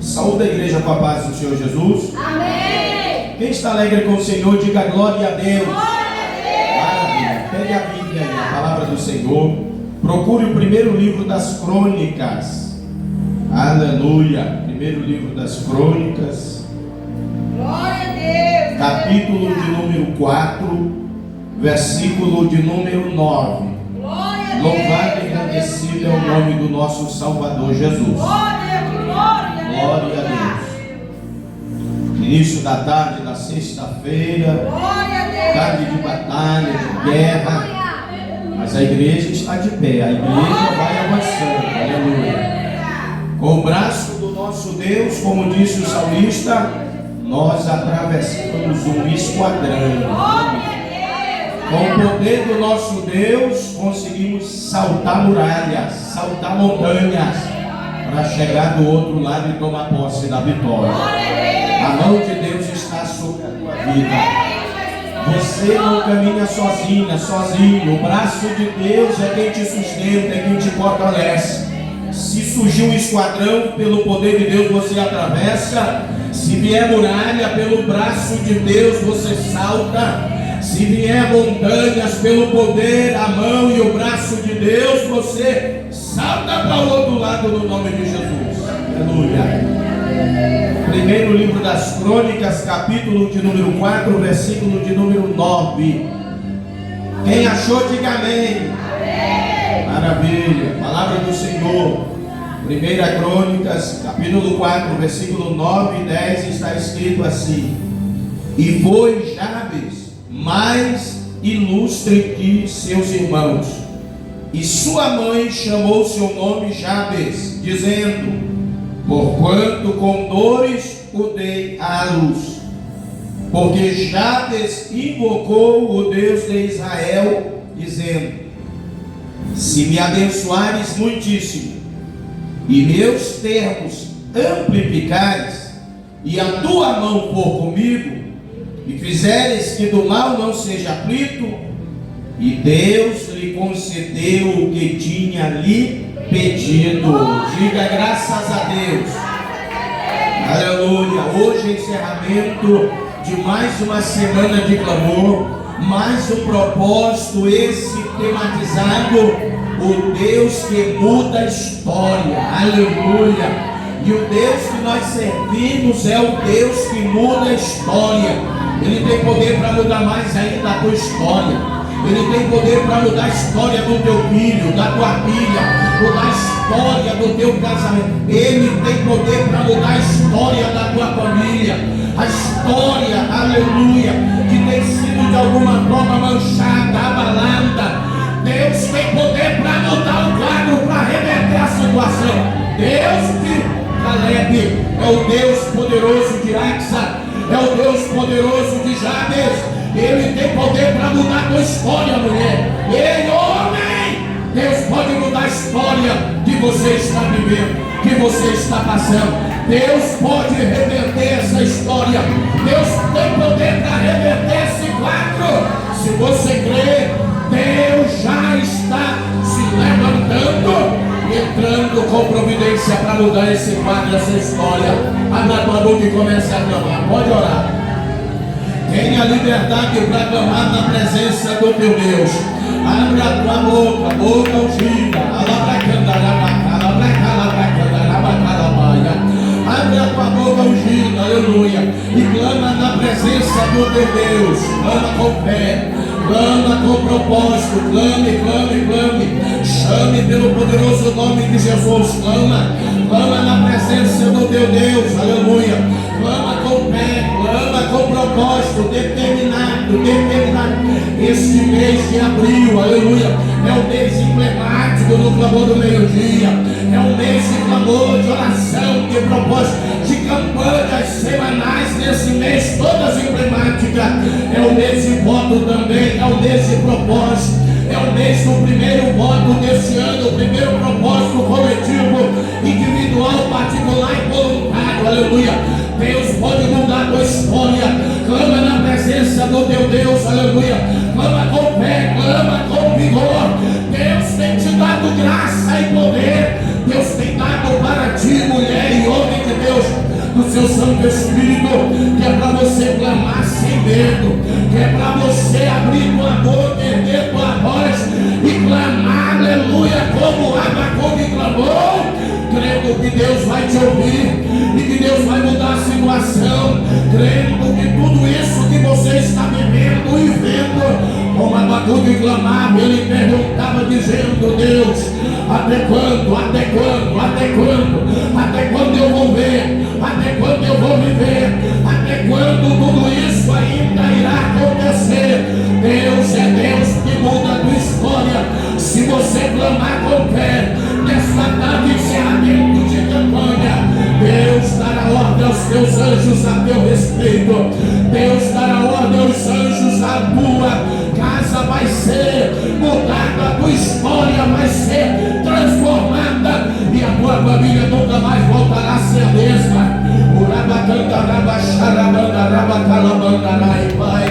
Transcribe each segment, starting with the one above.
Saúde a igreja com a paz do Senhor Jesus. Amém. Quem está alegre com o Senhor, diga glória a Deus. Glória a Maravilha. Pegue a Bíblia aí, a palavra do Senhor. Procure o primeiro livro das Crônicas. Aleluia. Primeiro livro das Crônicas. Glória a Deus. Capítulo de número 4, versículo de número 9. Glória a Deus. Louvado e agradecido é o nome do nosso Salvador Jesus. Glória a Deus. Início da tarde da sexta-feira, Glória a Deus. tarde de batalha, de guerra, mas a igreja está de pé, a igreja vai avançando, aleluia. Com o braço do nosso Deus, como disse o salmista, nós atravessamos um esquadrão. Com o poder do nosso Deus, conseguimos saltar muralhas, saltar montanhas, para chegar do outro lado e tomar posse da vitória. A mão de Deus está sobre a tua vida. Você não caminha sozinha, sozinho. O braço de Deus é quem te sustenta, é quem te fortalece. Se surgir um esquadrão, pelo poder de Deus você atravessa. Se vier muralha, pelo braço de Deus você salta. Se vier montanhas, pelo poder, a mão e o braço de Deus, você salta para o outro lado no nome de Jesus. Aleluia. Primeiro livro das Crônicas, capítulo de número 4, versículo de número 9. Quem achou, diga amém. Maravilha. Palavra do Senhor. Primeira Crônicas, capítulo 4, versículo 9 e 10, está escrito assim: E foi Jabes mais ilustre que seus irmãos, e sua mãe chamou seu nome Jabes, dizendo: Porquanto com dores o dei à luz. Porque Jabes invocou o Deus de Israel, dizendo: Se me abençoares muitíssimo, e meus termos amplificares, e a tua mão for comigo, e fizeres que do mal não seja aflito, e Deus lhe concedeu o que tinha lhe pedido. Diga graças a Deus. Aleluia. Hoje é encerramento de mais uma semana de clamor, mais um propósito, esse tematizado: o Deus que muda a história. Aleluia. E o Deus que nós servimos é o Deus que muda a história. Ele tem poder para mudar mais ainda a tua história. Ele tem poder para mudar a história do teu filho, da tua filha, mudar a história do teu casamento. Ele tem poder para mudar a história da tua família. A história, aleluia, que tem sido de alguma forma manchada, abalada. Deus tem poder para mudar o quadro, para reverter a situação. Deus de Caleb é o Deus poderoso de Axa, é o Deus poderoso de Jabes. Ele tem poder para mudar a tua história, mulher. Ei, homem! Deus pode mudar a história que você está vivendo, que você está passando. Deus pode reverter essa história. Deus tem poder para reverter esse quadro. Se você crê, Deus já está se levantando, entrando com providência para mudar esse quadro, essa história. Abra a tua boca e comece a clamar. Pode orar. Tenha liberdade para clamar na presença do teu Deus. Abre a tua boca, boca ungida. Abre a tua boca ungida, aleluia. E clama na presença do teu Deus. Clama com fé, clama com propósito. Clame, clame, clame. Chame pelo poderoso nome de Jesus. Clama, clama na presença do teu Deus, aleluia. Clama com fé, clama com propósito, determinado. Este mês de abril, aleluia, é um mês emblemático no clamor do meio-dia. É um mês de clamor, de oração, de propósito, de campanhas semanais nesse mês, todas emblemáticas. É um mês de voto também, é um mês de propósito. É o mês do primeiro voto desse ano, o primeiro propósito coletivo, individual, particular e voluntário, aleluia. Deus pode mudar a tua história. Clama na presença do teu Deus, aleluia. Clama com fé, clama com vigor. Deus tem te dado graça e poder. Deus tem dado para ti, mulher e homem de Deus, seu Santo Espírito, que é para você clamar sem medo, que é para você abrir tua boca, erguer tua voz e clamar, aleluia, como Abacuque clamou, crendo que Deus vai te ouvir e que Deus vai mudar a situação, crendo que tudo isso que você está vivendo e vendo, como Abacuque clamava, ele perguntava dizendo: Deus, até quando, até quando, até quando, até quando eu vou ver, até quando eu vou viver, até quando tudo isso ainda irá acontecer? Deus é Deus que muda a tua história. Se você clamar com fé, nesta tarde encerramento de campanha, Deus dará ordem aos teus anjos a teu respeito. Deus dará ordem aos anjos, a tua casa vai ser mudada, a tua história vai ser transformada e a tua família nunca mais voltará a ser a mesma. Pai,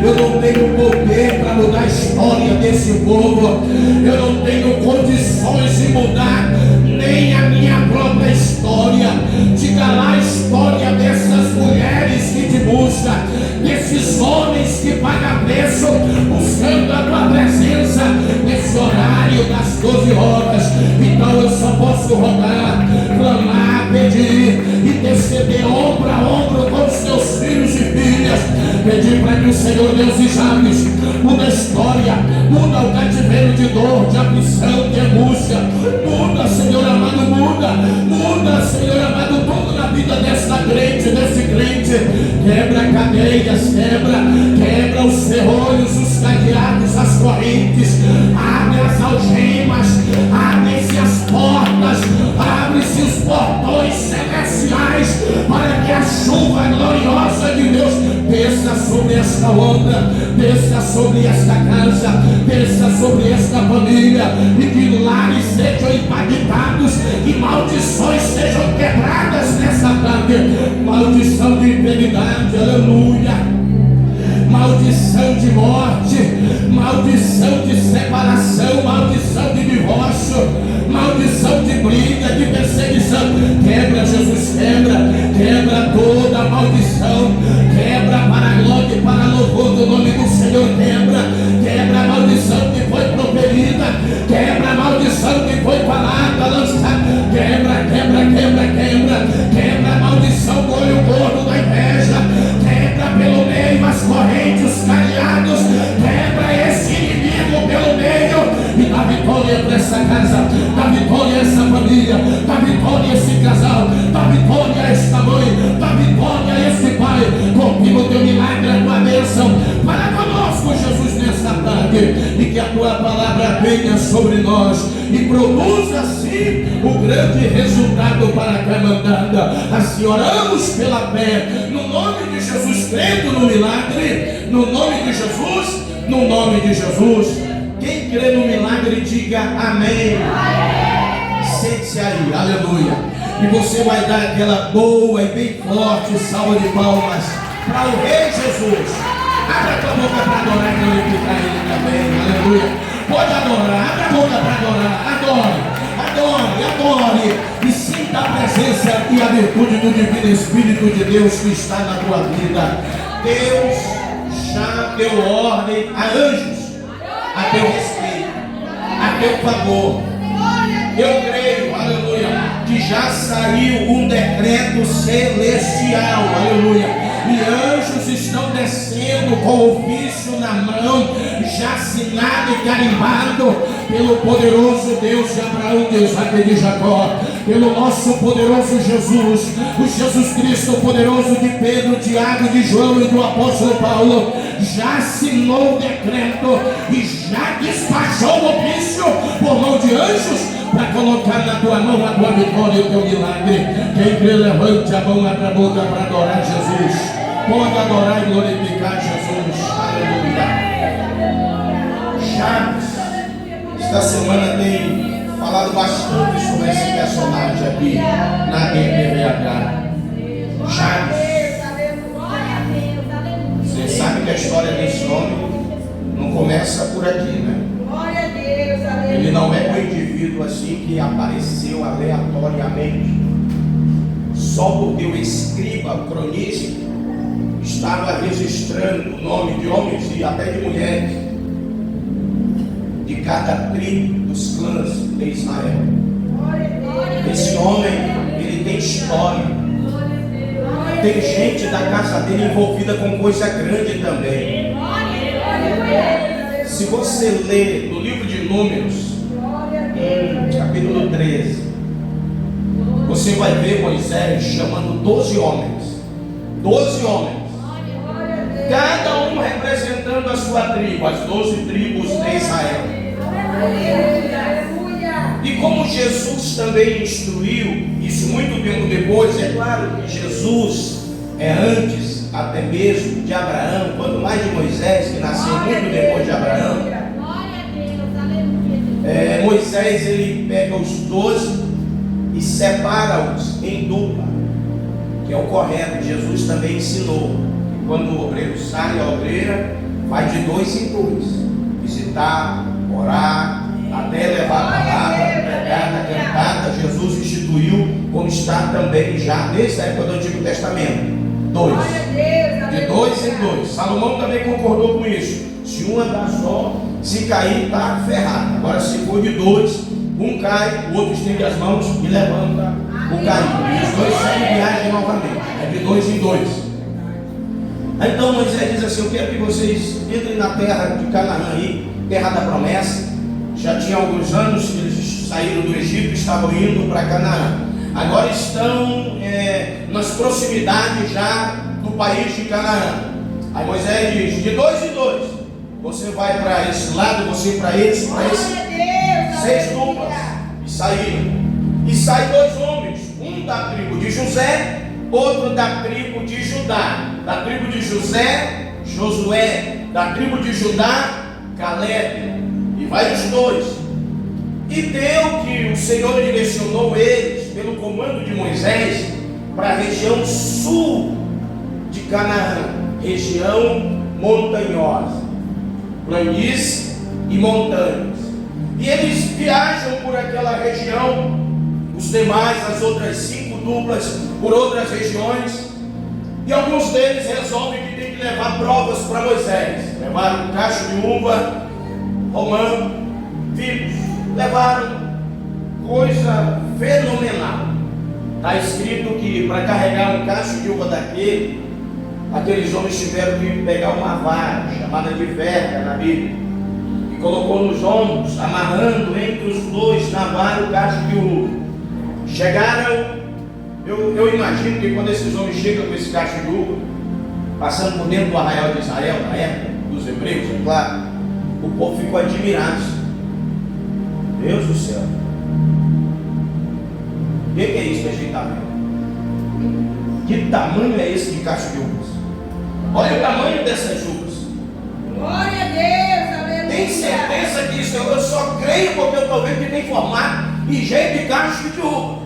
eu não tenho poder para mudar a história desse povo. Eu não tenho condições de mudar nem a minha própria história. Diga lá a história dessas mulheres que te buscam, desses homens que pagam preço buscando a tua presença nesse horário das 12 horas. Então eu só posso rogar, clamar, pedir, interceder ombro a ombro com os teus filhos e filhas, pedir para que o Senhor Deus de Jabes muda a história, muda o cativeiro de dor, de aflição, de angústia, muda, Senhor amado, muda, Senhor amado, tudo na vida dessa crente, desse crente. Quebra cadeias, quebra os ferrolhos, os cadeados, as correntes, abre as algemas, abre-se as portas, abre-se os portões celestiais, para que a chuva gloriosa de Deus desça sobre esta onda, desça sobre esta casa, desça sobre esta família, e que lares sejam impactados, e maldições sejam quebradas nessa tarde. Maldição de enfermidade, aleluia, maldição de morte, maldição de separação, maldição de divórcio, maldição de briga, de perseguição. Quebra, Jesus, quebra toda a maldição, quebra para a glória e para louvor do nome do Senhor. Quebra a maldição que foi proferida, quebra a maldição que foi falada, lançada, quebra a maldição do olho gordo da inveja, quebra pelo meio as correntes, os cadeados, quebra esse inimigo pelo meio, e dá vitória para essa casa, dá vitória a essa família, dá vitória a esse casal, dá vitória a esta mãe, dá vitória a esse pai. Confirma o teu milagre, a tua bênção para conosco, Jesus, nesta tarde, e que a tua palavra venha sobre nós e produza assim o grande resultado para a camandada. Assim oramos pela fé, no nome de Jesus, crendo no milagre, no nome de Jesus, no nome de Jesus. Quem crê no milagre, diga amém. Sente-se aí, aleluia. E você vai dar aquela boa e bem forte salva de palmas para o Rei Jesus. Abra a tua boca para adorar e glorificar Ele também, aleluia. Pode adorar, abra a boca para adorar, adore, e sinta a presença e a virtude do Divino Espírito de Deus que está na tua vida. Deus já deu ordem a anjos a teu respeito, a teu favor. Eu creio, aleluia, que já saiu um decreto celestial, aleluia, e anjos estão descendo com ofício na mão, já assinado e carimbado pelo poderoso Deus de Abraão, de Isaac e de Jacó, pelo nosso poderoso Jesus, o Jesus Cristo, o poderoso de Pedro, Tiago, de João e do apóstolo Paulo. Já assinou o decreto e já despachou o ofício por mão de anjos para colocar na tua mão a tua vitória e o teu milagre. Quem crê, levante a mão, abra a boca para adorar Jesus. Pode adorar e glorificar Jesus. Aleluia. Chaves, esta semana tem falado bastante sobre esse personagem aqui na RPVH. Chaves. Você sabe que a história desse homem não começa por aqui, né? Ele não é um indivíduo assim que apareceu aleatoriamente. só porque o escriba, o cronista, estava registrando o nome de homens e até de mulheres de cada tribo dos clãs de Israel. Esse homem, ele tem história. Tem gente da casa dele envolvida com coisa grande também. Se você ler no livro de Números, capítulo 13, você vai ver Moisés chamando 12 homens. 12 homens. Cada um representando a sua tribo, as 12 tribos de Israel. E como Jesus também instruiu, isso muito tempo depois, é claro que Jesus é antes até mesmo de Abraão, quanto mais de Moisés, que nasceu muito depois de Abraão. Moisés, ele pega os 12 e separa-os em dupla, que é o correto. Jesus também ensinou que quando o obreiro sai, a obreira vai de 2 em 2, visitar, orar, até levar a palavra pregada, cantada. Jesus instituiu, como está também já desde a época do Antigo Testamento, 2, de 2 em 2. Salomão também concordou com isso. Se um andar só, se cair, está ferrado. Agora, se for de 2, um cai, o outro estende as mãos e levanta o caído. E os dois seguem viagem novamente. É de 2 em 2. Então Moisés diz assim: eu quero que vocês entrem na terra de Canaã aí, terra da promessa. Já tinha alguns anos que eles saíram do Egito e estavam indo para Canaã. Agora estão nas proximidades já do país de Canaã. Aí Moisés diz: de 2 em 2, você vai para esse lado, você para esse, 6 duplas. E saíram. E saem 2 homens, um da tribo de José, outro da tribo de Judá. Da tribo de José, Josué. Da tribo de Judá, Caleb. E vai os 2. E deu que o Senhor direcionou eles, pelo comando de Moisés, para a região sul de Canaã, região montanhosa, planície e montanhas. E eles viajam por aquela região, os demais, as outras 5 duplas, por outras regiões. E alguns deles resolvem que tem que levar provas para Moisés. Levaram um cacho de uva romã, filhos, levaram coisa fenomenal. Está escrito que para carregar um cacho de uva daquele, aqueles homens tiveram que pegar uma vara chamada de verga na Bíblia, e colocou nos ombros, amarrando entre os 2 na vara o cacho de uva. Chegaram, eu imagino que quando esses homens chegam com esse cacho de uva, passando por dentro do arraial de Israel, na época dos hebreus, é claro, o povo ficou admirado. Deus do céu, o que é isso que a gente está vendo? Que tamanho é esse de cacho de uvas? Olha o tamanho dessas uvas. Glória a Deus, aleluia. Tem certeza disso? Eu só creio porque eu estou vendo que tem formato e jeito de cacho de uva.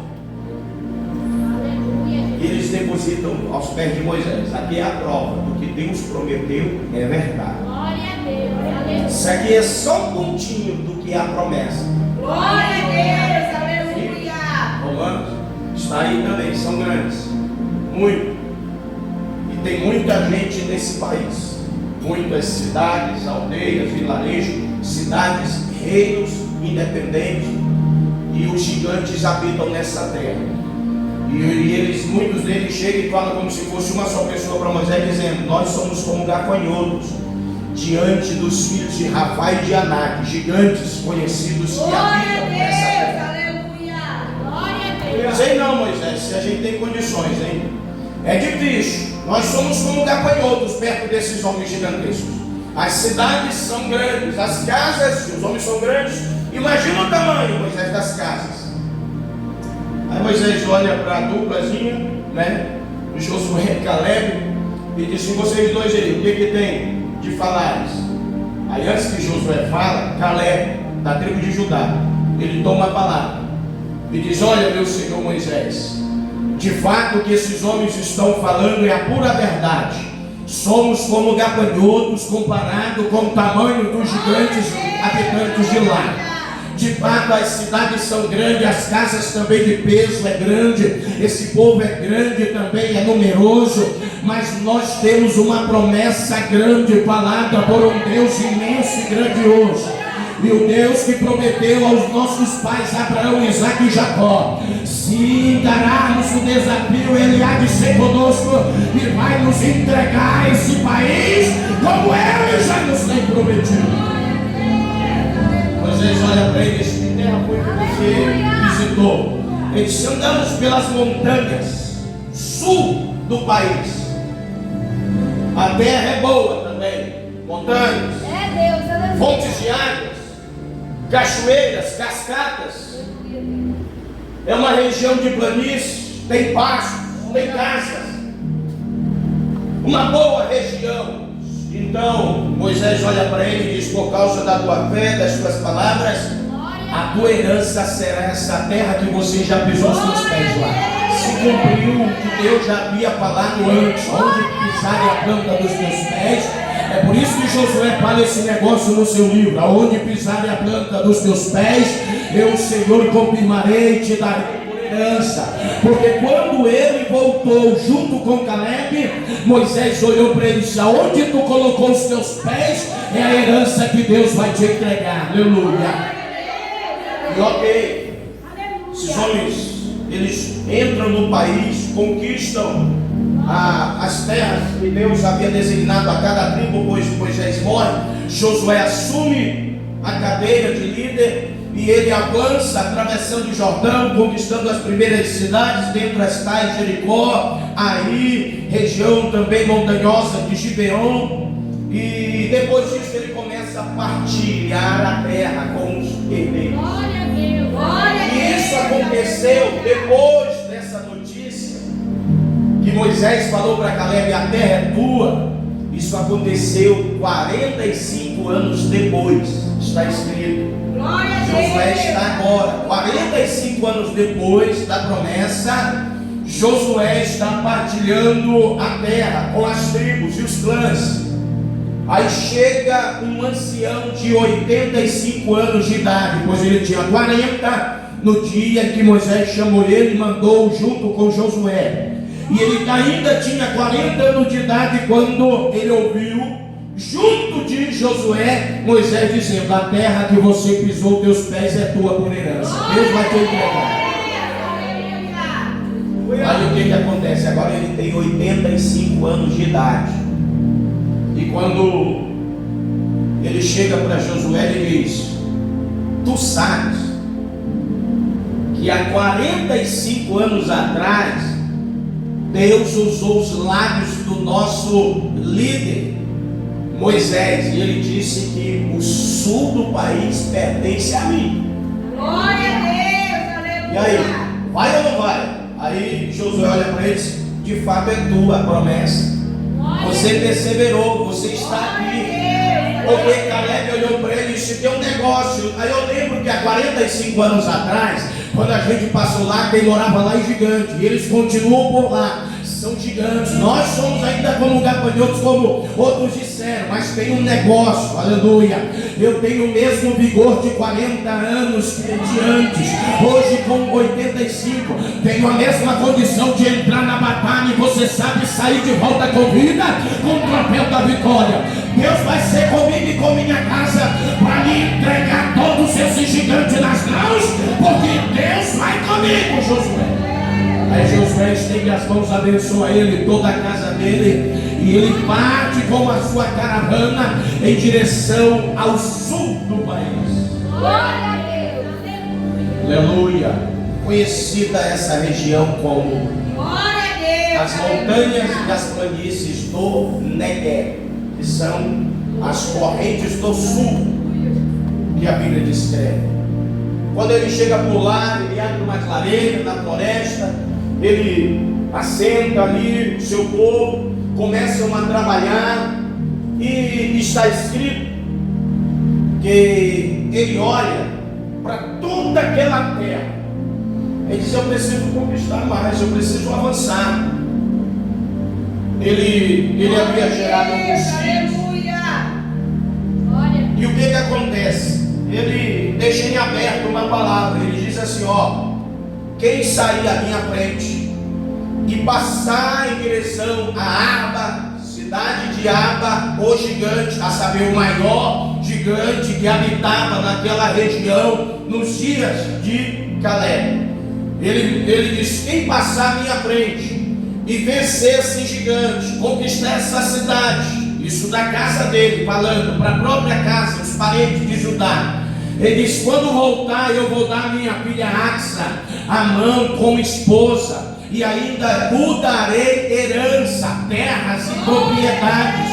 E eles depositam aos pés de Moisés. Aqui é a prova do que Deus prometeu é verdade. Glória a Deus. Isso aqui é só um pontinho do que é a promessa. Glória a Deus, aleluia. Romanos está aí também, são grandes. Muito. E tem muita gente nesse país. Muitas cidades, aldeias, vilarejos, cidades, reinos independentes. E os gigantes habitam nessa terra. E eles, muitos deles chegam e falam como se fosse uma só pessoa para Moisés, dizendo: nós somos como gafanhotos diante dos filhos de Rafá e de Anak, gigantes conhecidos que habitam nessa terra. Aleluia. Glória a Deus. Eu dizei: não, Moisés, se a gente tem condições, hein? É difícil. Nós somos como gafanhotos perto desses homens gigantescos. As cidades são grandes, as casas, os homens são grandes. Imagina o tamanho, Moisés, das casas. Aí Moisés olha para a duplazinha, né? O Josué e Caleb, e diz assim: vocês dois aí, o que tem de falares? Aí antes que Josué fala, Caleb, da tribo de Judá, ele toma a palavra e diz: olha, meu senhor Moisés, de fato o que esses homens estão falando é a pura verdade. Somos como gafanhotos comparado com o tamanho dos gigantes habitantes de lá. De fato, as cidades são grandes, as casas também de peso é grande, esse povo é grande também, é numeroso, mas nós temos uma promessa grande falada por um Deus imenso e grandioso. E o Deus que prometeu aos nossos pais Abraão, Isaque e Jacó, se encararmos o desafio, Ele há de ser conosco e vai nos entregar esse país como Ele já nos tem prometido. Moisés olha para ele e diz: que terra foi que você visitou? Ele disse: andamos pelas montanhas sul do país. A terra é boa também, montanhas, fontes de águas, cachoeiras, cascatas. É uma região de planície, tem pastos, tem casas, uma boa região. Então Moisés olha para ele e diz: por causa da tua fé, das tuas palavras, a tua herança será essa terra que você já pisou os teus pés lá. Se cumpriu o que Deus já havia falado antes: onde pisarem a planta dos teus pés. É por isso que Josué fala esse negócio no seu livro: aonde pisarem a planta dos teus pés, eu, Senhor, confirmarei e te darei por herança. Porque quando ele voltou junto com Caleb, Moisés olhou para ele e disse: aonde tu colocou os teus pés, é a herança que Deus vai te entregar. Aleluia. E ok, esses homens, eles entram no país, conquistam as terras que Deus havia designado a cada tribo, pois Moisés morre. Josué assume a cadeira de líder e ele avança, atravessando o Jordão, conquistando as primeiras cidades, dentre as tais Jericó, aí região também montanhosa de Gibeon. E depois disso ele começa a partilhar a terra com os herdeiros. Glória a Deus, glória a Deus. E isso aconteceu depois dessa notícia que Moisés falou para Caleb: a terra é tua. Isso aconteceu 45 anos depois, está escrito. Glória a Deus. Josué está agora, 45 anos depois da promessa, Josué está partilhando a terra com as tribos e os clãs. Aí chega um ancião de 85 anos de idade, pois ele tinha 40 no dia que Moisés chamou ele e mandou junto com Josué. E ele ainda tinha 40 anos de idade quando ele ouviu, junto de Josué, Moisés dizendo: a terra que você pisou teus pés é tua por herança. Deus vai te entregar. Aí o que acontece? Agora ele tem 85 anos de idade. E quando ele chega para Josué, ele diz: tu sabes que há 45 anos atrás Deus usou os lábios do nosso líder Moisés, e ele disse que o sul do país pertence a mim. Glória a Deus, aleluia. E aí, vai ou não vai? Aí Josué olha para ele e diz: de fato é tua a promessa. Você perseverou, você está aqui. Porque Caleb olhou para ele e disse: tem um negócio. Aí eu lembro que há 45 anos atrás, quando a gente passou lá, quem morava lá é gigante, e eles continuam por lá, são gigantes. Nós somos ainda como gafanhotos, como outros disseram, mas tem um negócio, aleluia. Eu tenho o mesmo vigor de 40 anos que de antes, hoje com 85, tenho a mesma condição de entrar na batalha, e você sabe, sair de volta com vida, com o troféu da vitória. Deus vai ser comigo e com minha casa, para me entregar todos esses gigantes nas mãos, porque Deus vai comigo, Josué. Aí Josué estende as mãos, abençoa ele, toda a casa dele, e ele parte com a sua caravana em direção ao sul do país. Glória a Deus. Aleluia. Conhecida essa região como Glória a Deus. as montanhas e as planícies do Negueb, que são as correntes do sul que a Bíblia descreve. Quando ele chega por lá, ele abre uma clareira na floresta, ele assenta ali o seu povo, começam a trabalhar, e está escrito que ele olha para toda aquela terra. Ele diz: eu preciso conquistar mais, eu preciso avançar. Ele havia gerado alguns filhos. E o que acontece? ele deixa em aberto uma palavra. Ele diz assim: ó, quem sair à minha frente e passar em direção a Arba, cidade de Arba, o gigante, a saber, o maior gigante que habitava naquela região nos dias de Caleb. Ele diz: quem passar à minha frente e vencer esse gigante, conquistar essa cidade, isso da casa dele, falando para a própria casa, os parentes de Judá. Ele diz: quando voltar, eu vou dar minha filha Axa a mão como esposa, e ainda o darei herança, terras e propriedades.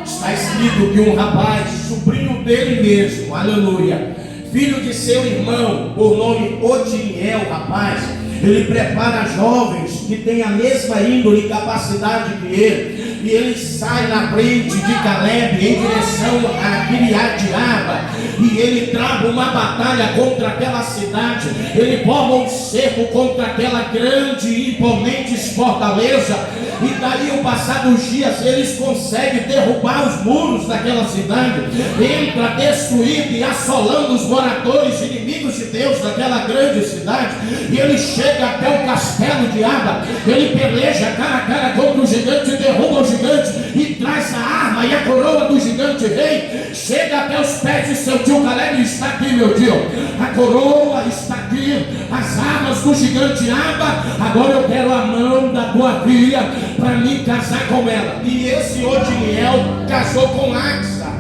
Está escrito que um rapaz, sobrinho dele mesmo, aleluia, filho de seu irmão, por nome Otiniel, rapaz, ele prepara jovens que têm a mesma índole e capacidade que ele, e ele sai na frente de Caleb em direção a Kiriat-Arba, e ele trava uma batalha contra aquela cidade. Ele forma um cerco contra aquela grande e imponente fortaleza, e daí ao passar dos dias eles conseguem derrubar os muros daquela cidade, entra destruindo e assolando os moradores inimigos de Deus daquela grande cidade, e ele chega até o castelo de Arba. Ele peleja cara a cara contra o gigante, derruba o gigante e traz a arma e a coroa do gigante rei. Chega até os pés de seu tio Caleb e está aqui, meu tio, a coroa está aqui, as armas do gigante Arba. Agora eu quero a mão da tua filha para me casar com ela. E esse Otiniel casou com Axa.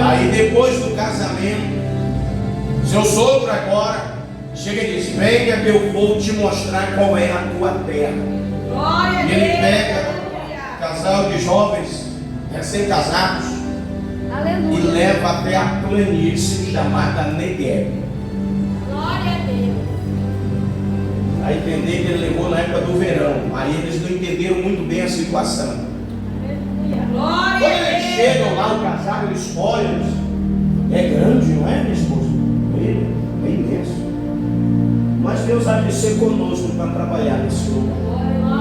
Aí depois do casamento, seu sogro agora chega e diz: venha que eu vou te mostrar qual é a tua terra. Glória a E ele Deus. pega um casal de jovens recém-casados e leva até a planície chamada Negev. Glória a Deus. A entender que ele levou na época do verão. Aí eles não entenderam muito bem a situação. Glória Quando a eles Deus. chegam lá, o casal, eles olham. É grande, não é, minha esposa? É imenso. Mas Deus há de ser conosco para trabalhar nesse lugar.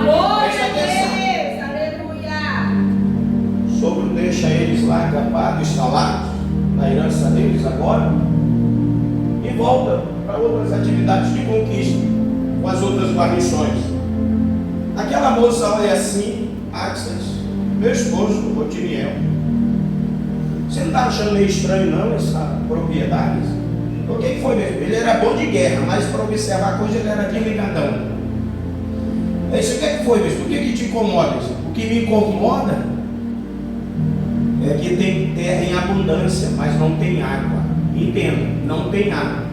Glória a Deus. Aleluia. O sogro deixa eles lá acampados, instalados na herança deles agora, e volta para outras atividades de conquista com as outras guarnições. Aquela moça olha assim: Axas, meu esposo, Otiniel, você não está achando meio estranho não essa propriedade? O que foi mesmo? Ele era bom de guerra, mas para observar a coisa ele era desligadão. Eu disse: o que foi mesmo? O que te incomoda? O que me incomoda é que tem terra em abundância, mas não tem água. Entenda, não tem água,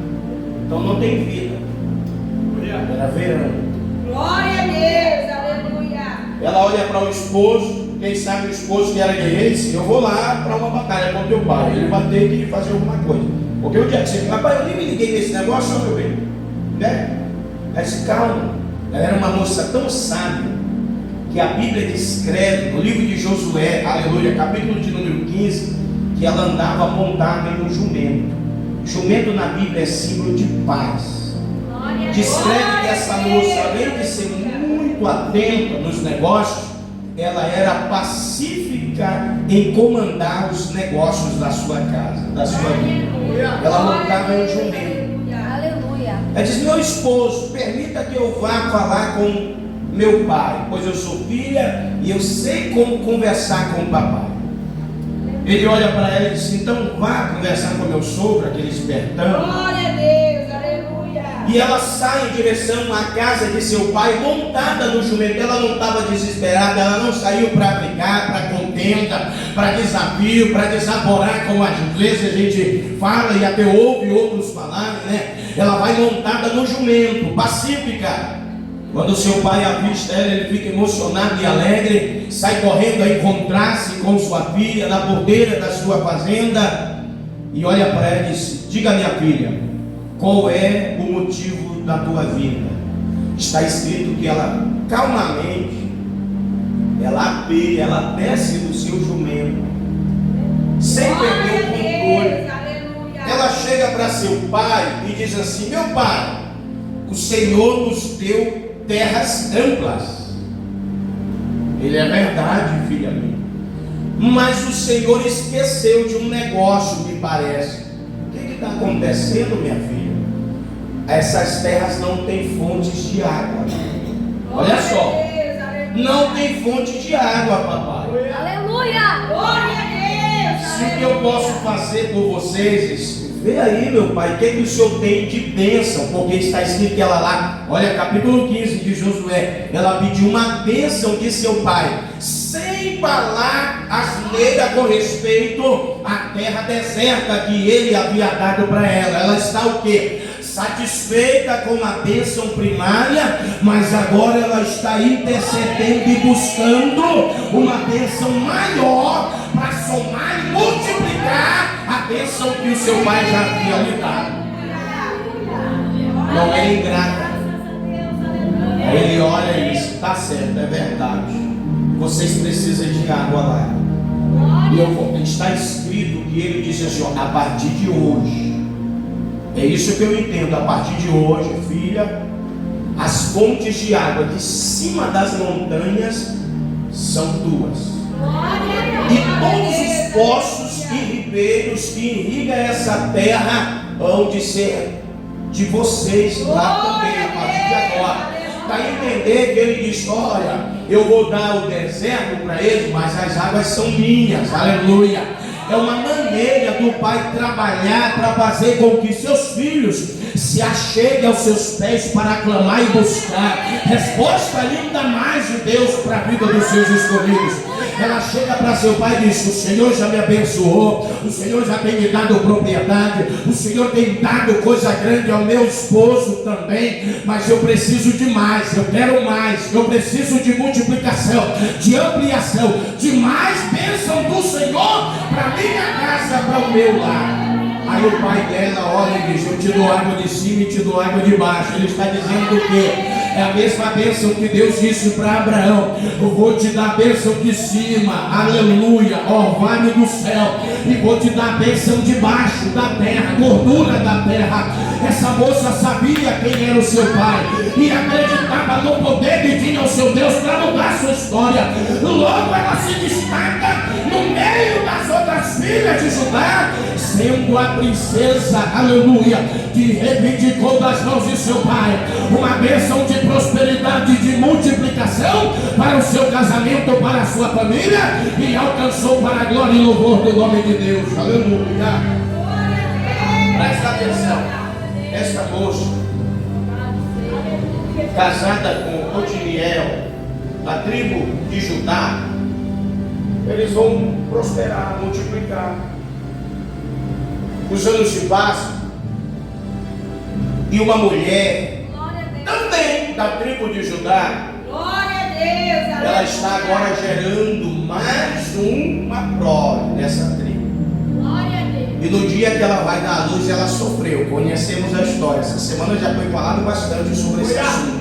então não tem vida. Era verão. Glória a Deus. Aleluia. Ela olha para o esposo, quem sabe o esposo que era guerreiro, disse: eu vou lá para uma batalha com teu pai, ele vai ter que fazer alguma coisa. Porque o dia que você, rapaz, eu nem me liguei nesse negócio, meu bem, né? Ela disse: calma. Ela era uma moça tão sábia que a Bíblia descreve no livro de Josué, aleluia, capítulo de número 15, que ela andava montada em um jumento. Jumento na Bíblia é símbolo de paz. Glória a Deus. Descreve que essa moça, além de ser muito atenta nos negócios, ela era pacífica em comandar os negócios da sua casa, da sua vida. Ela montava em um jumento. Aleluia. Ela diz: meu esposo, permita que eu vá falar com meu pai, pois eu sou filha e eu sei como conversar com o papai. Ele olha para ela e diz: então vá conversar com meu sogro, aquele espertão. Glória a Deus. Aleluia. E ela sai em direção à casa de seu pai, montada no jumento. Ela não estava desesperada, ela não saiu para brigar, para contenda, para desafio, para desaborar, como às vezes a gente fala e até ouve outros falarem, né? Ela vai montada no jumento, pacífica. Quando seu pai avista ela, ele fica emocionado e alegre, sai correndo a encontrar-se com sua filha na porteira da sua fazenda e olha para ela e diz: diga, minha filha, qual é o motivo da tua vinda? Está escrito que ela calmamente, ela desce do seu jumento, sem perder o controle. Ela chega para seu pai e diz assim: meu pai, o Senhor nos deu terras amplas. Ele é verdade, filha minha, mas o Senhor esqueceu de um negócio que parece. O que está acontecendo, minha filha? Essas terras não têm fontes de água. Olha só, não tem fonte de água, papai. Aleluia! Glória a Deus! Se o que eu posso fazer por vocês, vê aí, meu pai, o que o senhor tem de bênção? Porque está escrito que ela lá, olha, capítulo 15 de Josué, ela pediu uma bênção de seu pai, sem falar asneira com respeito à terra deserta que ele havia dado para ela. Ela está o quê? Satisfeita com a bênção primária, mas agora ela está intercedendo e buscando uma bênção maior para somar e multiplicar a bênção que o seu pai já havia lhe dado. Não é ingrata. Aí ele olha e diz: está certo, é verdade, vocês precisam de água lá. E está escrito que ele disse assim: ó, a partir de hoje, é isso que eu entendo, a partir de hoje, filha, as fontes de água de cima das montanhas são tuas. E todos os poços e ribeiros que irrigam essa terra vão de ser de vocês lá também, a partir de agora. Para entender que ele diz: olha, eu vou dar o deserto para eles, mas as águas são minhas, aleluia. É uma maneira do pai trabalhar para fazer com que seus filhos se acheguem aos seus pés para clamar e buscar resposta ainda mais de Deus para a vida dos seus escolhidos. Ela chega para seu pai e diz: o Senhor já me abençoou, o Senhor já tem me dado propriedade, o Senhor tem dado coisa grande ao meu esposo também, mas eu preciso de mais, eu quero mais, eu preciso de multiplicação, de ampliação, de mais bênção do Senhor para minha casa, para o meu lar. Aí o pai dela olha e diz: eu te dou água de cima e te dou água de baixo. Ele está dizendo o quê? É a mesma bênção que Deus disse para Abraão: eu vou te dar a bênção de cima, aleluia, orvalho do céu, e vou te dar a bênção de baixo da terra, gordura da terra. Essa moça sabia quem era o seu pai e acreditava no poder que tinha o seu Deus para mudar a sua história. Logo ela se destaca no meio das outras filhas de Judá, sendo a princesa, aleluia, que reivindicou das mãos de seu pai uma bênção de prosperidade e de multiplicação para o seu casamento, para a sua família, e alcançou para a glória e louvor do nome de Deus, aleluia. Presta atenção. Esta moça, casada com Otiniel, da tribo de Judá, eles vão prosperar, multiplicar. Os anos se passam e uma mulher também da tribo de Judá, ela está agora gerando mais uma prole nessa tribo. E no dia que ela vai dar à luz, ela sofreu. Conhecemos a história. Essa semana já foi falado bastante sobre esse assunto.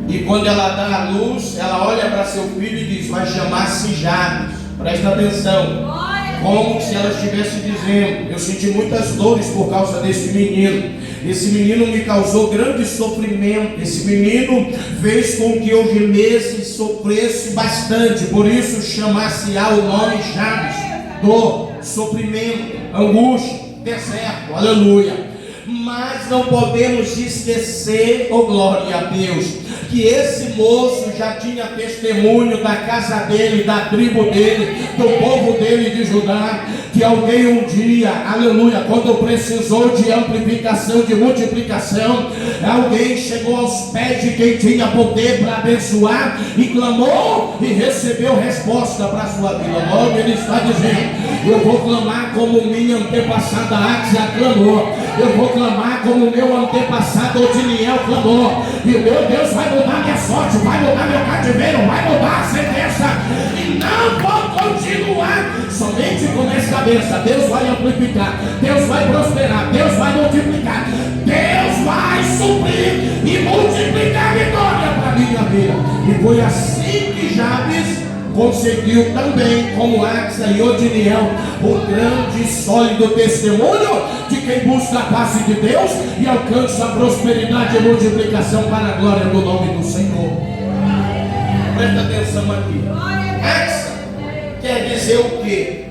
E quando ela dá à luz, ela olha para seu filho e diz: vai chamar-se Jabes. Presta atenção. Como se ela estivesse dizendo: eu senti muitas dores por causa desse menino. Esse menino me causou grande sofrimento. Esse menino fez com que eu gemesse e sofresse bastante. Por isso chamasse-á o nome Jabes, dor, sofrimento, angústia, deserto, aleluia. Mas não podemos esquecer, oh glória a Deus, que esse moço já tinha testemunho da casa dele, da tribo dele, do povo dele de Judá, que alguém um dia, aleluia, quando precisou de amplificação, de multiplicação, alguém chegou aos pés de quem tinha poder para abençoar e clamou e recebeu resposta para a sua vida. Logo ele está dizendo: eu vou clamar como minha antepassada Axia clamou, eu vou clamar como meu antepassado Otiniel clamou, e o meu Deus vai mudar minha sorte, vai mudar meu cativeiro, vai mudar a sentença, e não vou continuar somente com essa cabeça. Deus vai amplificar, Deus vai prosperar, Deus vai multiplicar, Deus vai suprir e multiplicar a vitória para a minha vida. E foi assim que Jabes conseguiu também, como Axia e Otiniel, o grande e sólido testemunho de quem busca a face de Deus e alcança a prosperidade e multiplicação para a glória do nome do Senhor. Presta atenção aqui. Axia quer dizer o quê?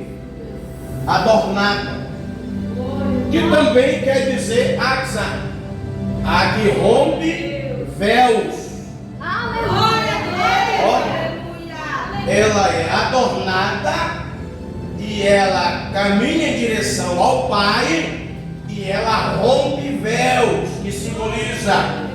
Adornada. que também quer dizer axa, a que rompe véus. Ela é adornada e ela caminha em direção ao Pai e ela rompe véus, que simboliza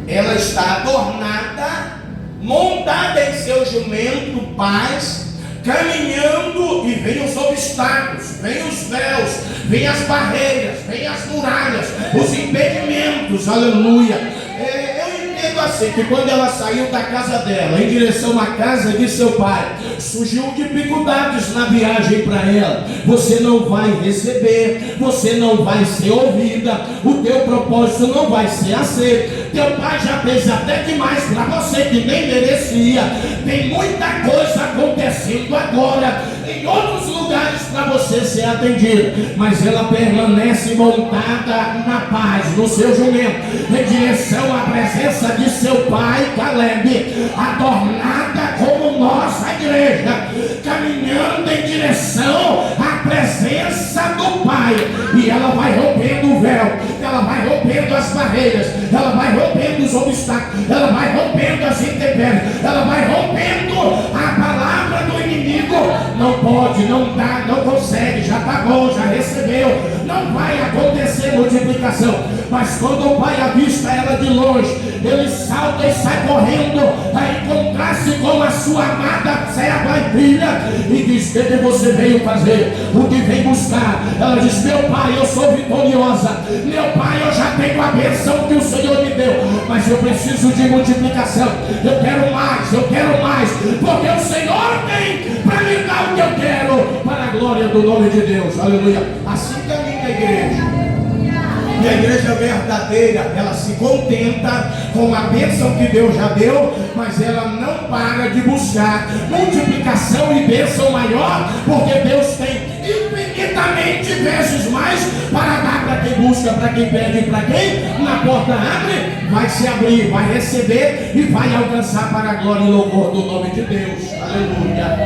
ela está adornada, montada em seu jumento, paz, caminhando, e vem os obstáculos, vem os véus, vem as barreiras, vem as muralhas, os impedimentos, aleluia. Eu entendo assim, que quando ela saiu da casa dela, em direção à casa de seu pai, surgiu dificuldades na viagem para ela. Você não vai receber, você não vai ser ouvida, o teu propósito não vai ser aceito. Teu pai já fez até demais para você, que nem merecia. Tem muita coisa acontecendo agora em outros lugares para você ser atendido, mas ela permanece montada na paz, no seu jumento, em direção à presença de seu pai Caleb, adornada como nossa igreja, caminhando em direção à presença do Pai, e ela vai rompendo o véu, ela vai rompendo as barreiras, ela vai rompendo os obstáculos, ela vai rompendo as intempéries, ela vai rompendo a palavra do inimigo. Não pode, não dá, não consegue, já está bom, já recebeu, não vai acontecer multiplicação. Mas quando o pai avista ela de longe, ele salta e sai correndo a encontrar-se com a sua amada serva e filha, e diz: o que você veio fazer? O que vem buscar? Ela diz: meu pai, eu sou vitoriosa, meu pai, eu já tenho a bênção que o Senhor me deu, mas eu preciso de multiplicação, eu quero mais, porque o Senhor tem para me dar o que eu quero, para a glória do nome de Deus, aleluia. Assim caminha a igreja. E a igreja verdadeira, ela se contenta com a bênção que Deus já deu, mas ela não para de buscar multiplicação e bênção maior, porque Deus tem infinitamente vezes mais para dar para quem busca, para quem pede, para quem na porta abre, vai se abrir, vai receber e vai alcançar para a glória e louvor do nome de Deus, aleluia.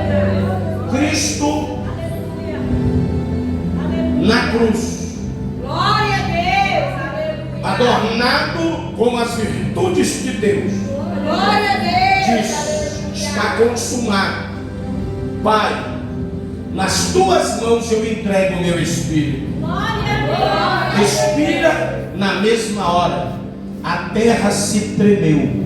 Cristo na cruz, adornado com as virtudes de Deus, diz: está consumado. Pai, nas tuas mãos eu entrego o meu espírito. Respira. Na mesma hora a terra se tremeu.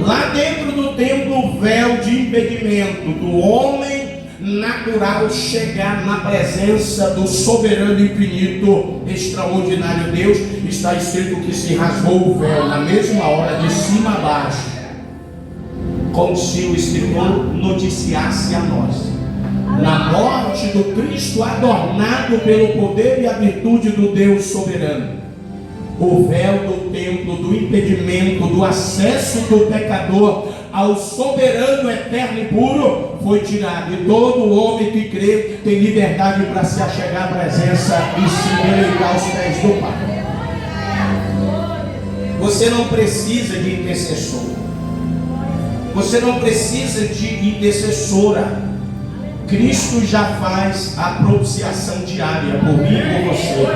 Lá dentro do templo, o véu de impedimento do homem natural chegar na presença do soberano infinito, extraordinário Deus, está escrito que se rasgou o véu na mesma hora, de cima a baixo, como se o escritor noticiasse a nós: na morte do Cristo, adornado pelo poder e a virtude do Deus soberano, o véu do templo, do impedimento, do acesso do pecador ao soberano eterno e puro foi tirado, e todo homem que crê tem liberdade para se achegar à presença e se deleitar aos pés do Pai. Você não precisa de intercessor, você não precisa de intercessora. Cristo já faz a propiciação diária por mim e por você.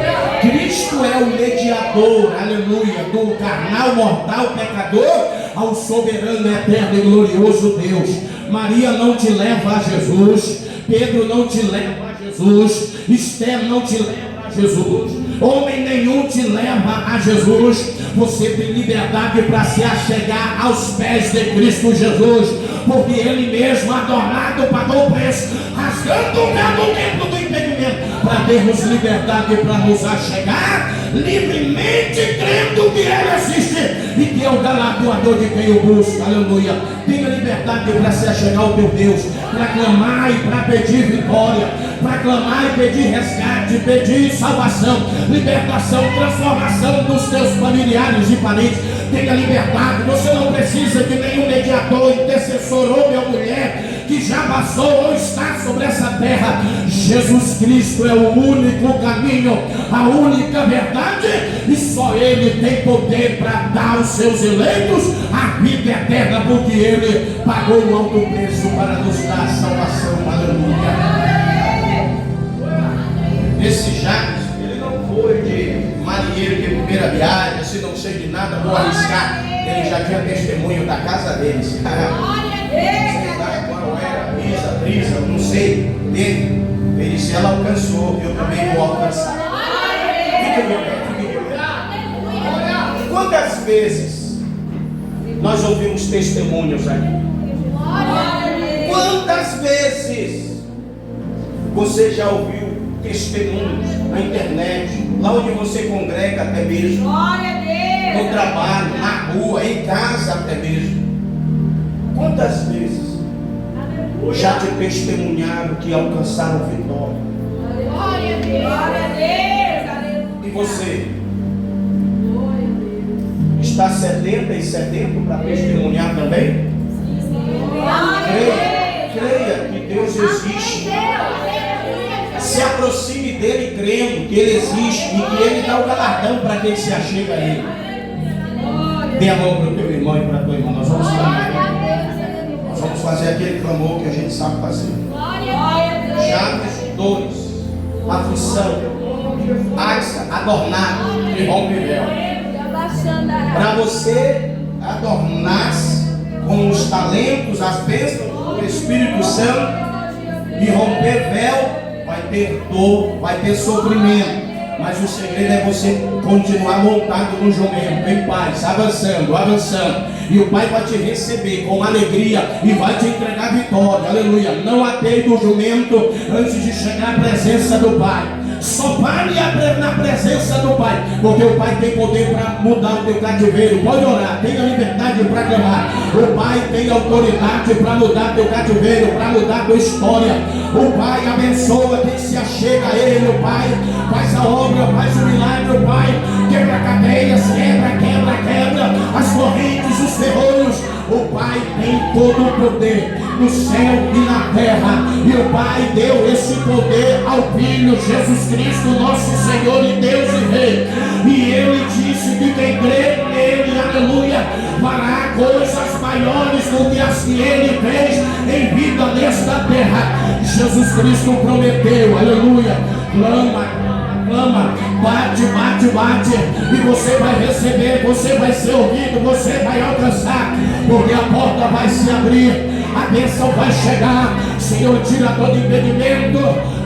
Cristo é o mediador, aleluia, do carnal, mortal, pecador ao soberano, eterno e glorioso Deus. Maria não te leva a Jesus, Pedro não te leva a Jesus, Esther não te leva a Jesus, homem nenhum te leva a Jesus. Você tem liberdade para se achegar aos pés de Cristo Jesus, porque Ele mesmo, adornado, pagou o preço, rasgando o véu do templo do impedimento, para termos liberdade para nos achegar livremente, crendo que Ele existe e que é o galardoador de quem o busca, aleluia. Tenha liberdade para se achegar ao teu Deus, para clamar e para pedir vitória, para clamar e pedir resgate, pedir salvação, libertação, transformação dos teus familiares e parentes. Tenha liberdade, você não precisa de nenhum mediador, intercessor, homem ou mulher que já passou ou está sobre essa terra. Jesus Cristo é o único caminho, a única verdade, e só Ele tem poder para dar aos seus eleitos a vida eterna, porque Ele pagou um alto preço para nos dar salvação, aleluia. Esse Jacques, ele não foi de marinheiro de primeira viagem, se não sei de nada, vou arriscar. Ele já tinha testemunho da casa deles. Sei lá qual era, brisa, não sei dele. Ele disse, ela alcançou, eu também vou alcançar. Fica de pé, fica de pé. Quantas vezes nós ouvimos testemunhos aqui? Quantas vezes você já ouviu testemunhos na internet, lá onde você congrega até mesmo, no trabalho, na rua, em casa até mesmo? Quantas vezes já te testemunharam que alcançaram vitória? E você está sedento para testemunhar também? Creia que Deus existe. Se aproxime dele crendo que ele existe e que ele dá o galardão para quem se achega a ele. Dê a mão para o teu irmão e para a tua irmã. Nós vamos fazer aquele clamor que a gente sabe fazer. Chaves, dores, aflição, axa, adornado e rompe véu. Para você adornar-se com os talentos, as bênçãos do Espírito Santo e romper véu, vai ter dor, vai ter sofrimento. Mas o segredo é você continuar montado no jumento, em paz, avançando. E o Pai vai te receber com alegria e vai te entregar vitória. Aleluia. Não ateie do jumento antes de chegar à presença do Pai. Só pare na presença do Pai, porque o Pai tem poder para mudar o teu cativeiro. Pode orar, tenha liberdade para clamar. O Pai tem autoridade para mudar teu cativeiro, para mudar tua história. O Pai abençoa quem se achega a Ele. O Pai faz a obra, faz o milagre. O Pai quebra cadeias, quebra as correntes, os ferrolhos. O Pai tem todo o poder no céu e na terra, e o Pai deu esse poder ao Filho Jesus Cristo, nosso Senhor e Deus e Rei. E Ele disse que quem crê nele, aleluia, fará coisas maiores do que as que Ele fez em vida nesta terra. Jesus Cristo prometeu, aleluia. Clama, bate, e você vai receber, você vai ser ouvido, você vai alcançar, porque a porta vai se abrir, a bênção vai chegar. Senhor, tira todo impedimento,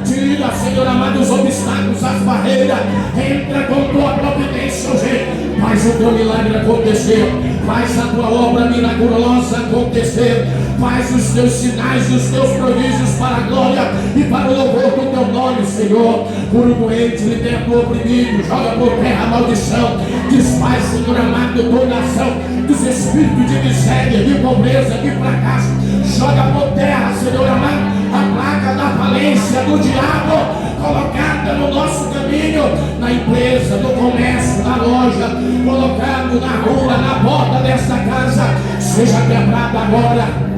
tira, Senhor amado, os obstáculos, as barreiras, entra com tua providência hoje, faz o teu milagre acontecer, faz a tua obra milagrosa acontecer, faz os teus sinais e os teus prodígios para a glória e para o louvor do teu nome, Senhor. Cura o doente, liberta o oprimido, joga por terra a maldição, desfaz, Senhor amado, toda ação dos espíritos de miséria, de pobreza, de fracasso, joga por terra, Senhor amado, a placa da falência do diabo colocada no nosso caminho, na empresa, no comércio, na loja, colocado na rua, na porta desta casa, seja quebrada agora.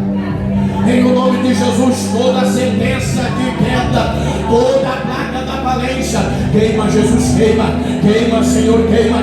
Em nome de Jesus, toda a sentença de queda, toda a placa da falência, queima, Jesus, queima, Senhor, queima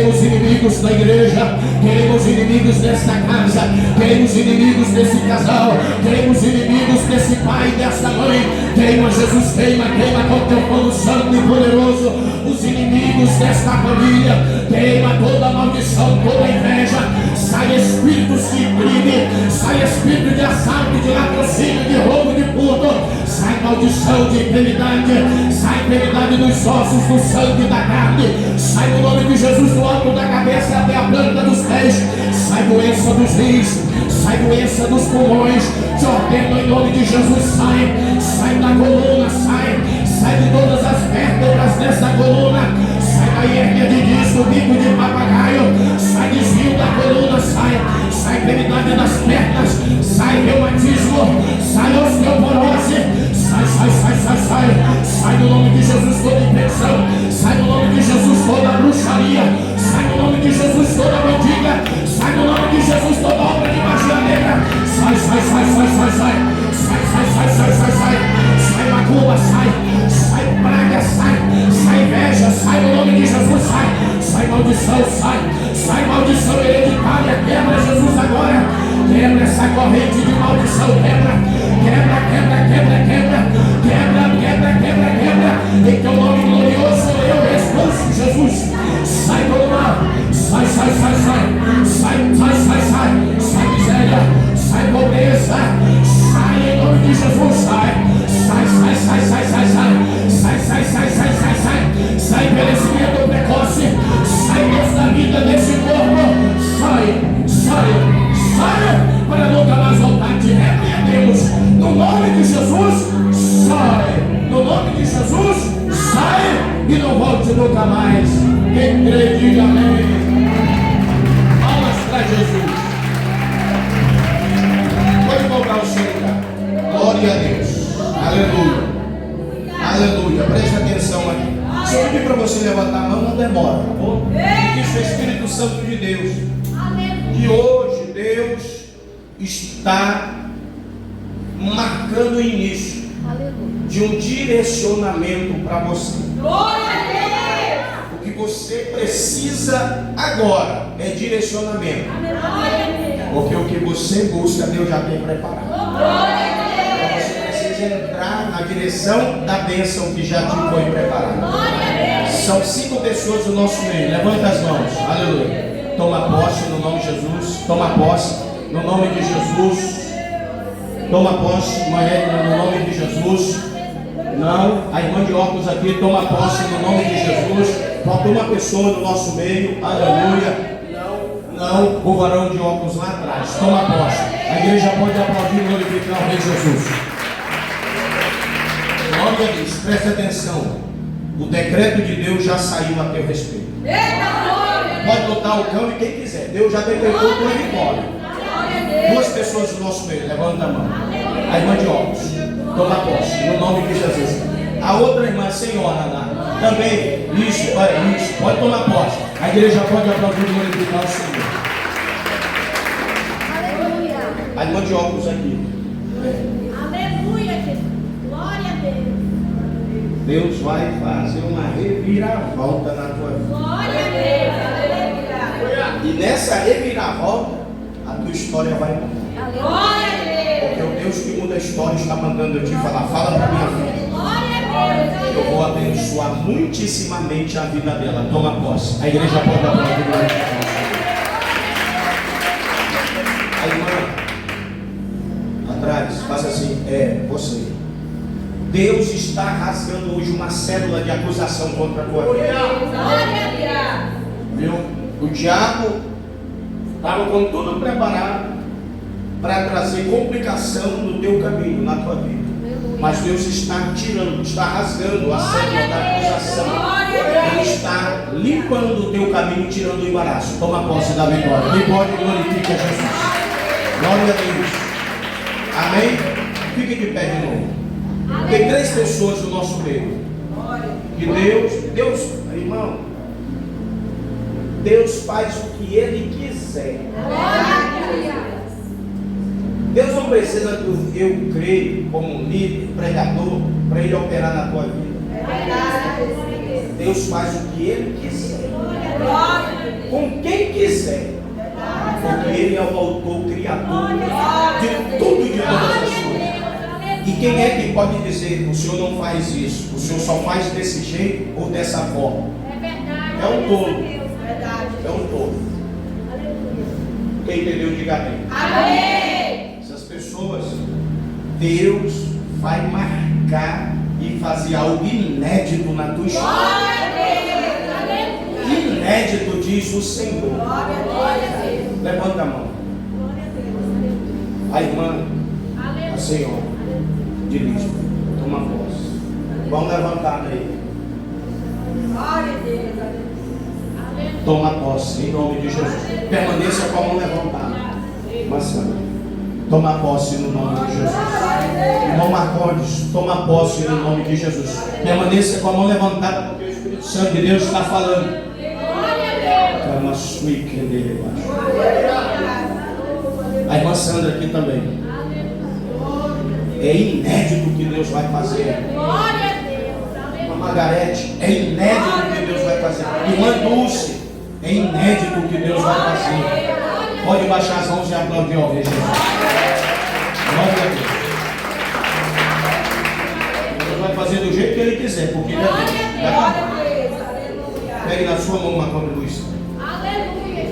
os inimigos da igreja, queima os inimigos desta casa, queima os inimigos desse casal, queima os inimigos desse pai e dessa mãe, queima, Jesus, queima com teu fogo santo e poderoso, os inimigos desta família, queima toda maldição, toda inveja, sai espíritos de crime, sai espírito de assalto, de latrocínio, de roubo, de furto, sai maldição de enfermidade, sai enfermidade dos ossos, do sangue, da carne, sai no nome de Jesus do alto da cabeça até a planta dos pés, sai doença dos rins, sai doença dos pulmões, te ordeno em nome de Jesus, sai da coluna, sai de todas as vértebras dessa coluna, sai da hérnia de disco, bico de papagaio, sai desvio da coluna, sai enfermidade das pernas, sai reumatismo, sai osteoporose, sai no nome de Jesus toda infecção, sai no nome de Jesus toda bruxaria, sai no nome de Jesus toda mendiga, sai no nome de Jesus toda obra de magia negra, sai macumba, sai praga, sai inveja, sai no nome de Jesus, sai maldição, sai maldição hereditária, quebra Jesus agora, quebra essa corrente de maldição, quebra, em teu nome glorioso eu Santo de Deus. Aleluia. E hoje Deus está marcando o início de um direcionamento para você. Glória a Deus. O que você precisa agora é direcionamento. Glória a Deus. Porque o que você busca, Deus já tem preparado. Glória a Então você precisa entrar na direção da bênção que já te foi preparada. Glória a Deus. São 5 pessoas do nosso meio. Levanta as mãos. Aleluia. Toma posse no nome de Jesus. Toma posse no nome de Jesus. Toma posse, Maria, no nome de Jesus. Não, a irmã de óculos aqui, toma posse no nome de Jesus. Falta uma pessoa no nosso meio. Aleluia. Não, o varão de óculos lá atrás. Toma posse. A igreja pode aplaudir e glorificar o Rei Jesus. Glória a Deus. Preste atenção. O decreto de Deus já saiu a teu respeito. Pode botar o cão e quem quiser. Deus já decretou tua vitória. 2 pessoas do nosso meio. Levanta a mão. A irmã de óculos. Toma posse. No nome de Jesus. A outra irmã, senhora lá. Também. Isso. Pode tomar posse. A igreja pode aplaudir e glorificar o Senhor. Aleluia. A irmã de óculos aqui. Aleluia, Jesus. Glória a Deus. Deus vai fazer uma reviravolta na tua vida. Glória a Deus. Aleluia. E nessa reviravolta, a tua história vai mudar. Glória a Deus. Porque o Deus que muda a história está mandando eu te falar. Fala para minha vida. Glória a Deus. Eu vou abençoar muitíssimamente a vida dela. Toma posse. A igreja pode aplaudir. A irmã, atrás, faça assim. Você. Deus está rasgando hoje uma célula de acusação contra a tua vida. Glória a Deus. Viu? O diabo estava com tudo preparado para trazer complicação no teu caminho, na tua vida. Mas Deus está tirando, está rasgando a célula da acusação. Ele está limpando o teu caminho, tirando o embaraço. Toma posse da vitória. Quem pode glorifica Jesus. Glória a Deus. Amém? Fique de pé de novo. Tem 3 pessoas no nosso meio. Que Deus, irmão, Deus faz o que Ele quiser. Deus não precisa que eu creia como líder, pregador, para Ele operar na tua vida. Deus faz o que Ele quiser. Com quem quiser. Porque Ele é o autor, criador de tudo e de todas as coisas. E quem é que pode dizer, o Senhor não faz isso, o Senhor só faz desse jeito ou dessa forma? É um tolo. É um tolo. Quem entendeu, diga amém. Amém. Essas pessoas, Deus vai marcar e fazer algo inédito na tua história. Glória a Deus. Aleluia. Inédito, diz o Senhor. Glória a Deus. Levanta a mão. Glória a Deus. A irmã, a Aleluia. senhora de Lisboa, toma posse. Vamos levantar daí. Glória a Deus. Aleluia. Toma posse, em nome de Jesus. Permaneça com a mão levantada. Maçã. Toma posse no nome de Jesus. Irmão Marcondes, toma posse no nome de Jesus. Permaneça com a mão levantada, porque o Espírito Santo de Deus está falando. Glória A irmã Sandra aqui também. É inédito o que Deus vai fazer. Glória a Deus. Irmã Margarete, é inédito o que Deus vai fazer. Irmã Dulce, é inédito o que Deus vai fazer. Pode baixar as mãos e aplaudir ao Rei Jesus. Glória a Deus. Deus vai fazer do jeito que Ele quiser, porque Ele é Deus. Pegue na sua mão uma cobra luz. Aleluia.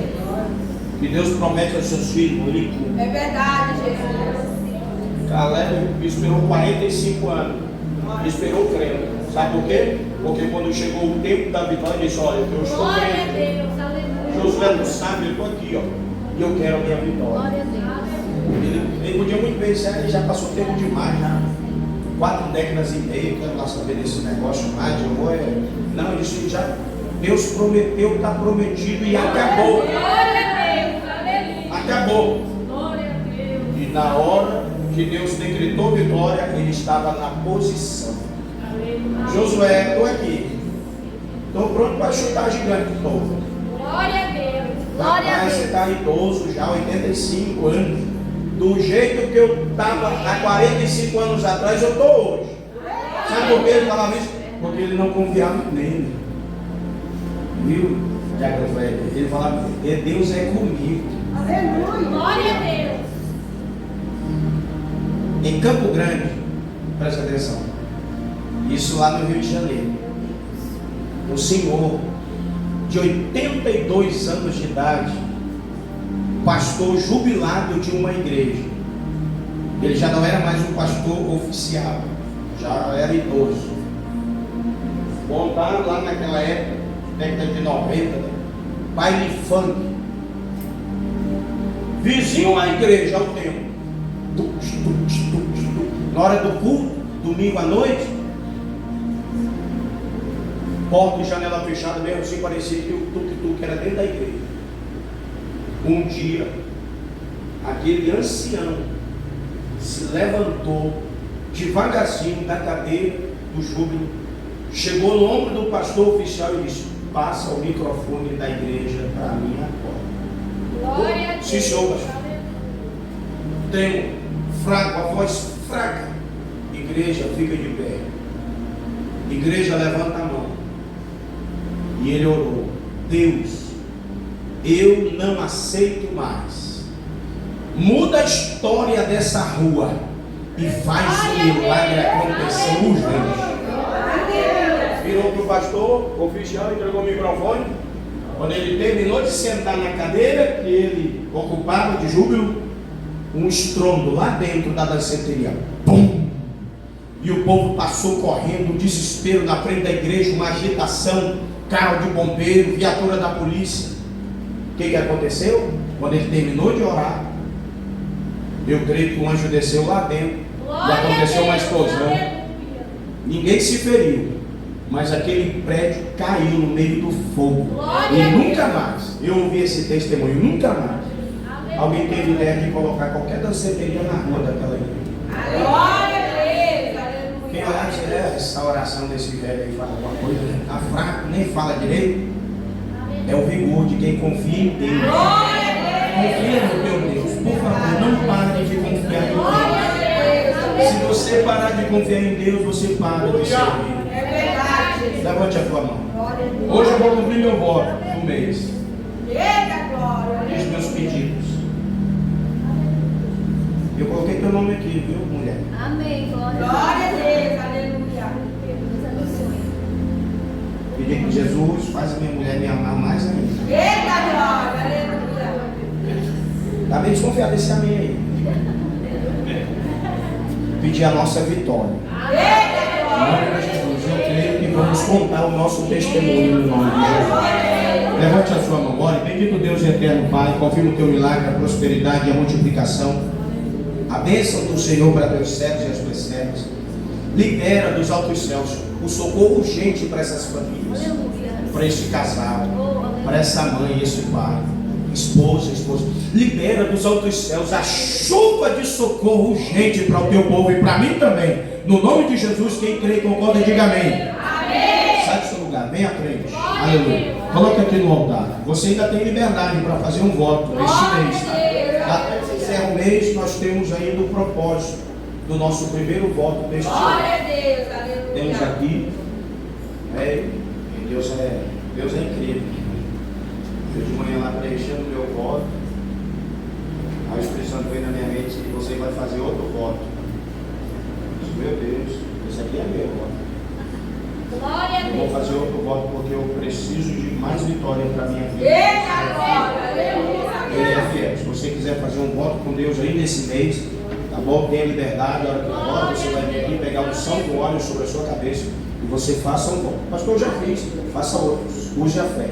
Que Deus promete aos seus filhos, Ele cumpre. É verdade, Jesus. Caleb esperou 45 anos. Esperou crendo. Sabe por quê? Porque quando chegou o tempo da vitória, ele disse: olha, eu estou Glória a crendo. Deus. Aleluia. Josué não sabe, eu estou aqui, ó. E eu quero a minha vitória. Glória a Deus. Ele podia muito bem dizer, ele já passou tempo demais, já 4 décadas e meia, quero lá saber desse negócio mais, eu vou. Não, ele disse, já Deus prometeu, está prometido e acabou. Glória a Deus. Aleluia. Acabou. Glória a Deus. E na hora que Deus decretou vitória, ele estava na posição. Josué, estou aqui. Estou pronto para chutar gigante. Estou. Glória a Deus. Glória a Rapaz, Deus. você está idoso já, 85 anos. Do jeito que eu estava há 45 anos atrás, eu estou hoje. Sabe por que ele falava isso? Porque ele não confiava nele. Viu? Ele falava, Deus é comigo. Glória a Deus. Em Campo Grande, presta atenção, isso lá no Rio de Janeiro, um senhor de 82 anos de idade, pastor jubilado de uma igreja. Ele já não era mais um pastor oficial, já era idoso. Montaram lá naquela época, década de 90, baile funk, vizinho à igreja ao templo. Na hora do culto, domingo à noite, porta e janela fechada, mesmo assim parecia que o tuk-tuk era dentro da igreja. Um dia, aquele ancião se levantou devagarzinho da cadeira do júbilo, chegou no ombro do pastor oficial e disse: passa o microfone da igreja para mim agora. Glória a Deus. Sim, senhor, pastor. Tenho fraco, a voz fraca. Igreja, fica de pé. Igreja, levanta a mão. E ele orou: Deus, eu não aceito mais. Muda a história dessa rua e faz o milagre acontecer urgente. Virou para o pastor oficial, entregou o microfone. Quando ele terminou de sentar na cadeira que ele ocupava de júbilo, um estrondo lá dentro da danceteria. Pum! E o povo passou correndo, desespero na frente da igreja, uma agitação, carro de bombeiro, viatura da polícia. O que aconteceu? Quando ele terminou de orar, eu creio que o anjo desceu lá dentro e aconteceu uma explosão. Ninguém se feriu, mas aquele prédio caiu no meio do fogo. E nunca mais, eu ouvi esse testemunho, nunca mais alguém teve ideia de colocar qualquer danceteria na rua daquela igreja. Glória a Deus. Quem olhar essa oração desse velho aí fala alguma coisa, né? Tá fraco, nem fala direito. É o vigor de quem confia em Deus. Confia no teu Deus. Por favor, não pare de confiar em Deus. Se você parar de confiar em Deus, você para de servir. É verdade. Levante a tua mão. Hoje eu vou cumprir meu voto do mês. Eita glória. Os meus pedidos. Eu coloquei teu nome aqui, viu, mulher? Amém. Glória a Deus. Aleluia. Deus abençoe. Pedi para Jesus, faz a minha mulher me amar mais ainda. Eita glória. Aleluia. Está bem desconfiado desse amém aí. Pedir a nossa vitória. Eita Em glória. nome de Jesus, eu creio que vamos contar o nosso testemunho no nome de Jesus. Levante a sua mão, ore. Bendito Deus eterno, Pai, confirma o teu milagre, a prosperidade e a multiplicação. A bênção do Senhor para teus servos e as tuas servas. Libera dos altos céus o socorro urgente para essas famílias, para este casal, para essa mãe e esse pai, esposa. Libera dos altos céus a chuva de socorro urgente para o teu povo e para mim também. No nome de Jesus, quem crê e concorda, diga amém. Sai do seu lugar, vem à frente. Aleluia. Coloca aqui no altar. Você ainda tem liberdade para fazer um voto este mês, tá? Até que encerra o mês, nós temos ainda o propósito do nosso primeiro voto deste ano. Glória a Deus. Aleluia. Temos aqui, Deus é incrível. Eu de manhã lá preenchendo o meu voto, a Espírito Santo veio na minha mente que você vai fazer outro voto. Meu Deus, esse aqui é meu voto. Glória a Eu vou Deus. fazer outro voto porque eu preciso de mais vitória para a minha vida. Eita glória. Aleluia. Ele é fiel. Se você quiser fazer um voto com Deus aí nesse mês, tá bom? Tenha liberdade. A hora que agora você vai vir aqui pegar um unção com óleo sobre a sua cabeça e você faça um voto. Pastor, eu já fiz, faça outros. Use a fé.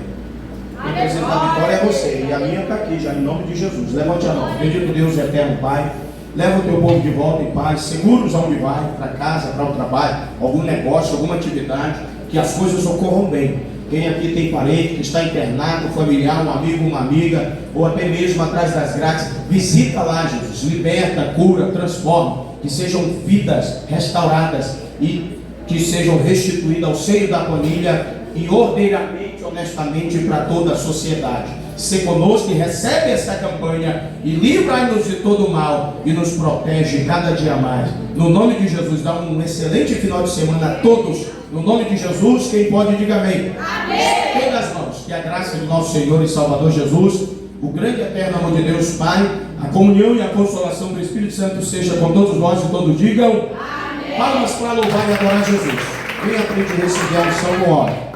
Quem representa a vitória é você. E a minha está aqui já, em nome de Jesus. Levante a mão. Bendito Deus eterno, Pai. Leva o teu povo de volta em paz, seguros aonde vai, para casa, para o trabalho, algum negócio, alguma atividade, que as coisas ocorram bem. Quem aqui tem parente que está internado, familiar, um amigo, uma amiga, ou até mesmo atrás das grades, visita lá, Jesus, liberta, cura, transforma, que sejam vidas restauradas e que sejam restituídas ao seio da família e ordeiramente, honestamente para toda a sociedade. ser conosco e recebe esta campanha e livra-nos de todo mal e nos protege cada dia mais. No nome de Jesus, dá um excelente final de semana a todos. No nome de Jesus, quem pode, diga amém. Amém. Todas as mãos, que a graça do nosso Senhor e Salvador Jesus, o grande e eterno amor de Deus Pai, a comunhão e a consolação do Espírito Santo seja com todos nós e todos digam amém. Palmas para louvar e adorar Jesus. Venha à frente receber a unção no óleo.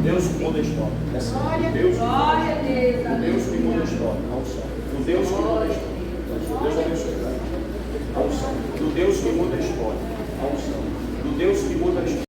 Deus que muda a história. Deus que muda a história. O Deus que muda a história. Deus